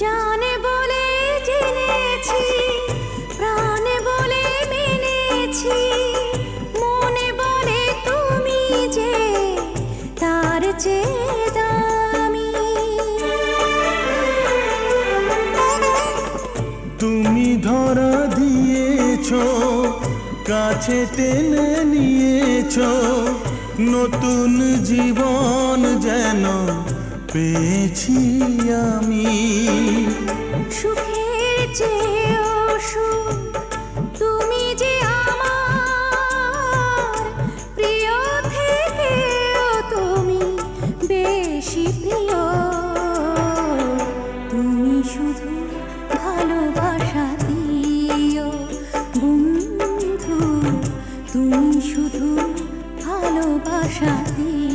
জানে বলে জেনেছি, প্রাণে বলে মেনেছি, মনে বলে তুমি যে তার চেয়ে দামি। তুমি ধরা দিয়েছো, কাছে টেনে নিয়েছো, নতুন জীবন যেন পেয়েছি আমি। সুখের চেয়েও সুখ তুমি যে আমার, প্রিয় থেকেও তুমি বেশি প্রিয়। তুমি শুধু ভালোবাসা দিও বন্ধু, তুমি শুধু ভালোবাসা দিও।